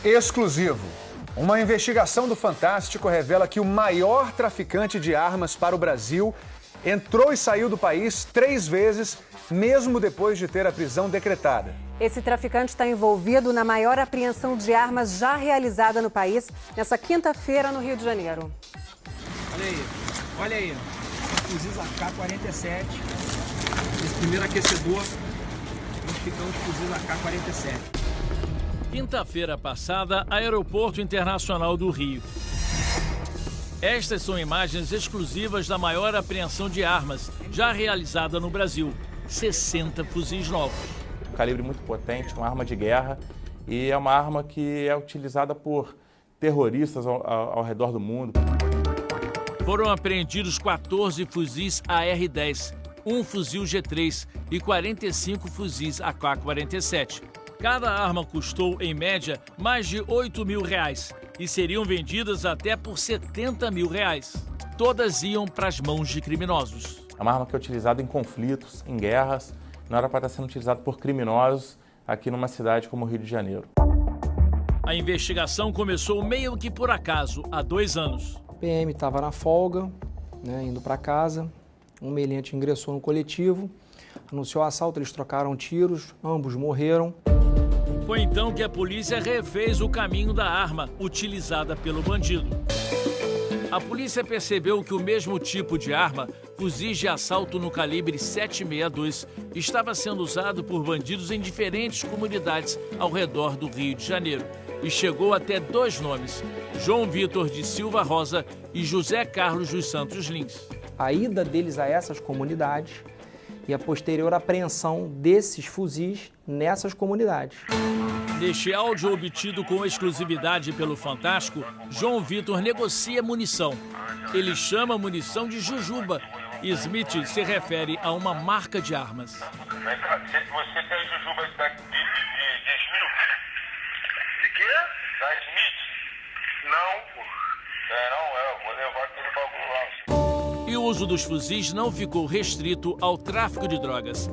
exclusivo. Uma investigação do Fantástico revela que o maior traficante de armas para o Brasil entrou e saiu do país 3 vezes, mesmo depois de ter a prisão decretada. Esse traficante está envolvido na maior apreensão de armas já realizada no país, nessa quinta-feira no Rio de Janeiro. Olha aí, fuzis AK-47, esse primeiro aquecedor, nós ficamos fuzis AK-47. Quinta-feira passada, Aeroporto Internacional do Rio. Estas são imagens exclusivas da maior apreensão de armas já realizada no Brasil. 60 fuzis novos. Um calibre muito potente, uma arma de guerra, e é uma arma que é utilizada por terroristas ao redor do mundo. Foram apreendidos 14 fuzis AR-10, um fuzil G3 e 45 fuzis AK-47. Cada arma custou, em média, mais de R$8 mil e seriam vendidas até por R$70 mil. Todas iam para as mãos de criminosos. É uma arma que é utilizada em conflitos, em guerras, não era para estar sendo utilizada por criminosos aqui numa cidade como o Rio de Janeiro. A investigação começou meio que por acaso, há 2 anos. O PM estava na folga, indo para casa, um meliante ingressou no coletivo, anunciou o assalto, eles trocaram tiros, ambos morreram. Foi então que a polícia refez o caminho da arma utilizada pelo bandido. A polícia percebeu que o mesmo tipo de arma, fuzis de assalto no calibre 7,62, estava sendo usado por bandidos em diferentes comunidades ao redor do Rio de Janeiro. E chegou até 2 nomes, João Vitor de Silva Rosa e José Carlos dos Santos Lins. A ida deles a essas comunidades e a posterior apreensão desses fuzis nessas comunidades. Neste áudio obtido com exclusividade pelo Fantástico, João Vitor negocia munição. Ele chama a munição de Jujuba. Smith se refere a uma marca de armas. Você tem Jujuba de Smith? De quê? Da Smith? Não, eu vou levar aquele bagulho lá. E o uso dos fuzis não ficou restrito ao tráfico de drogas.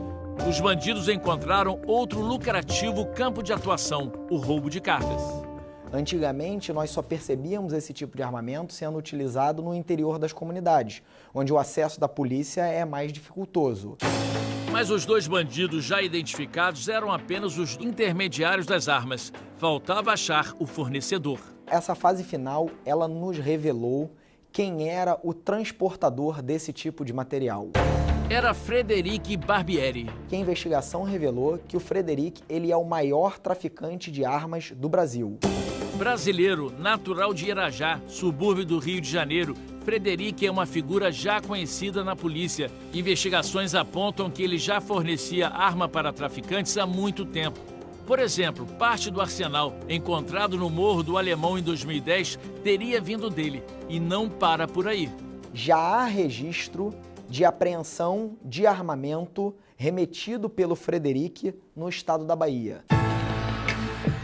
Os bandidos encontraram outro lucrativo campo de atuação, o roubo de cargas. Antigamente, nós só percebíamos esse tipo de armamento sendo utilizado no interior das comunidades, onde o acesso da polícia é mais dificultoso. Mas os 2 bandidos já identificados eram apenas os intermediários das armas. Faltava achar o fornecedor. Essa fase final, ela nos revelou quem era o transportador desse tipo de material. Era Frederic Barbieri. Que a investigação revelou que o Frederic ele é o maior traficante de armas do Brasil. Brasileiro, natural de Irajá, subúrbio do Rio de Janeiro, Frederic é uma figura já conhecida na polícia. Investigações apontam que ele já fornecia arma para traficantes há muito tempo. Por exemplo, parte do arsenal encontrado no Morro do Alemão em 2010 teria vindo dele, e não para por aí. Já há registro de apreensão de armamento remetido pelo Frederic no estado da Bahia.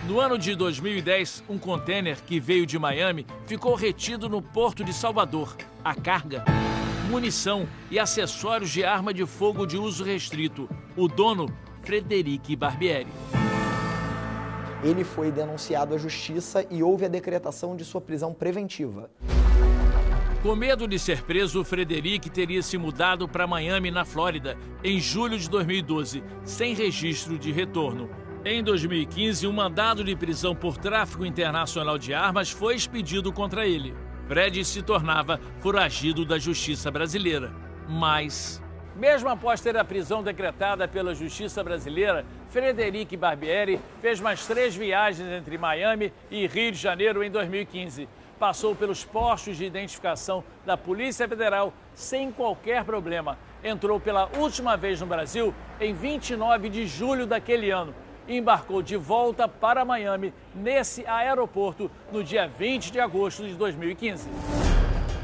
No ano de 2010, um contêiner que veio de Miami ficou retido no porto de Salvador. A carga, munição e acessórios de arma de fogo de uso restrito. O dono, Frederic Barbieri. Ele foi denunciado à justiça e houve a decretação de sua prisão preventiva. Com medo de ser preso, o Frederic teria se mudado para Miami, na Flórida, em julho de 2012, sem registro de retorno. Em 2015, um mandado de prisão por tráfico internacional de armas foi expedido contra ele. Fred se tornava foragido da justiça brasileira. Mas, mesmo após ter a prisão decretada pela justiça brasileira, Frederic Barbieri fez mais 3 viagens entre Miami e Rio de Janeiro em 2015. Passou pelos postos de identificação da Polícia Federal sem qualquer problema. Entrou pela última vez no Brasil em 29 de julho daquele ano. E embarcou de volta para Miami, nesse aeroporto, no dia 20 de agosto de 2015.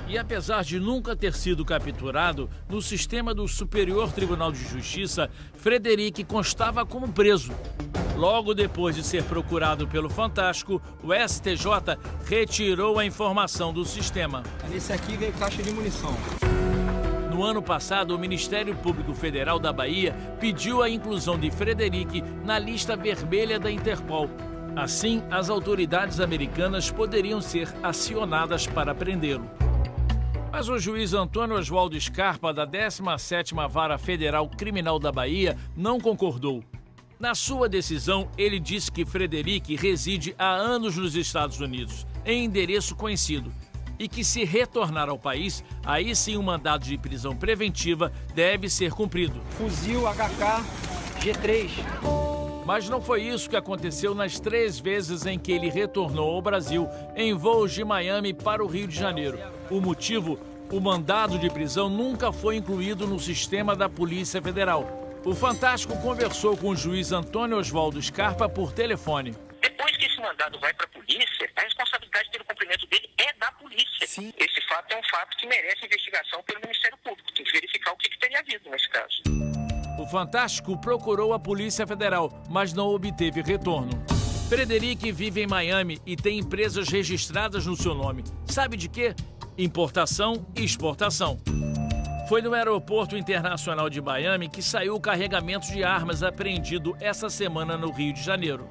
E apesar de nunca ter sido capturado, no sistema do Superior Tribunal de Justiça, Frederic constava como preso. Logo depois de ser procurado pelo Fantástico, o STJ retirou a informação do sistema. Nesse aqui veio caixa de munição. No ano passado, o Ministério Público Federal da Bahia pediu a inclusão de Frederic na lista vermelha da Interpol. Assim, as autoridades americanas poderiam ser acionadas para prendê-lo. Mas o juiz Antônio Oswaldo Scarpa, da 17ª Vara Federal Criminal da Bahia, não concordou. Na sua decisão, ele disse que Frederic reside há anos nos Estados Unidos, em endereço conhecido, e que se retornar ao país, aí sim um mandado de prisão preventiva deve ser cumprido. Fuzil HK G3. Mas não foi isso que aconteceu nas 3 vezes em que ele retornou ao Brasil em voos de Miami para o Rio de Janeiro. O motivo? O mandado de prisão nunca foi incluído no sistema da Polícia Federal. O Fantástico conversou com o juiz Antônio Oswaldo Scarpa por telefone. Depois que esse mandado vai para a polícia, a responsabilidade pelo cumprimento dele é da polícia. Sim. Esse fato é um fato que merece investigação pelo Ministério Público. Tem que verificar o que teria havido nesse caso. O Fantástico procurou a Polícia Federal, mas não obteve retorno. Frederic vive em Miami e tem empresas registradas no seu nome. Sabe de quê? Importação e exportação. Foi no Aeroporto Internacional de Miami que saiu o carregamento de armas apreendido essa semana no Rio de Janeiro.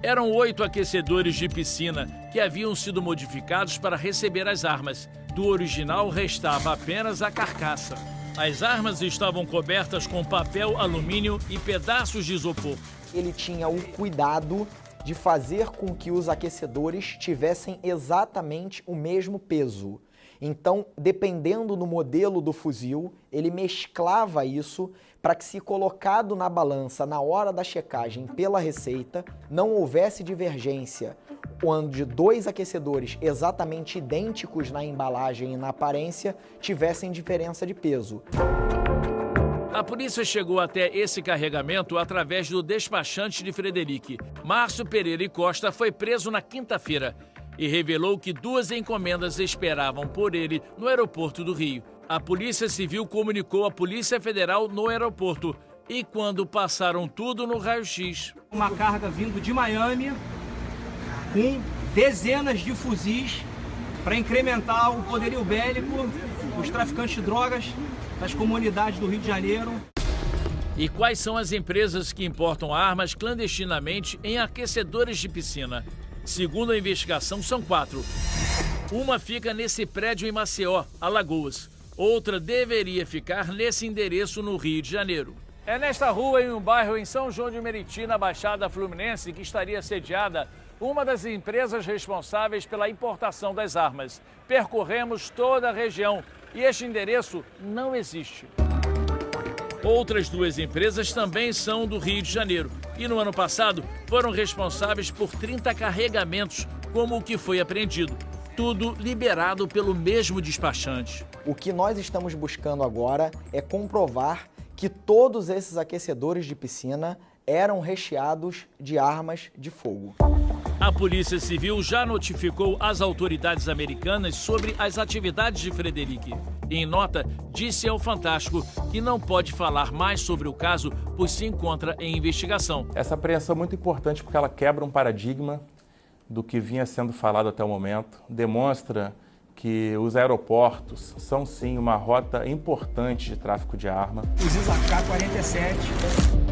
Eram 8 aquecedores de piscina que haviam sido modificados para receber as armas. Do original restava apenas a carcaça. As armas estavam cobertas com papel alumínio e pedaços de isopor. Ele tinha o cuidado de fazer com que os aquecedores tivessem exatamente o mesmo peso. Então, dependendo do modelo do fuzil, ele mesclava isso para que, se colocado na balança na hora da checagem pela Receita, não houvesse divergência onde 2 aquecedores exatamente idênticos na embalagem e na aparência tivessem diferença de peso. A polícia chegou até esse carregamento através do despachante de Frederic. Márcio Pereira e Costa foi preso na quinta-feira e revelou que 2 encomendas esperavam por ele no aeroporto do Rio. A Polícia Civil comunicou à Polícia Federal no aeroporto e quando passaram tudo no raio-x. Uma carga vindo de Miami com dezenas de fuzis para incrementar o poderio bélico dos traficantes de drogas das comunidades do Rio de Janeiro. E quais são as empresas que importam armas clandestinamente em aquecedores de piscina? Segundo a investigação, são 4. Uma fica nesse prédio em Maceió, Alagoas. Outra deveria ficar nesse endereço no Rio de Janeiro. É nesta rua, em um bairro em São João de Meriti, na Baixada Fluminense, que estaria sediada uma das empresas responsáveis pela importação das armas. Percorremos toda a região e este endereço não existe. Outras 2 empresas também são do Rio de Janeiro e no ano passado foram responsáveis por 30 carregamentos, como o que foi apreendido. Tudo liberado pelo mesmo despachante. O que nós estamos buscando agora é comprovar que todos esses aquecedores de piscina eram recheados de armas de fogo. A Polícia Civil já notificou as autoridades americanas sobre as atividades de Frederic. Em nota, disse ao Fantástico que não pode falar mais sobre o caso, pois se encontra em investigação. Essa apreensão é muito importante porque ela quebra um paradigma do que vinha sendo falado até o momento, demonstra que os aeroportos são sim uma rota importante de tráfico de arma. Fuzis AK-47.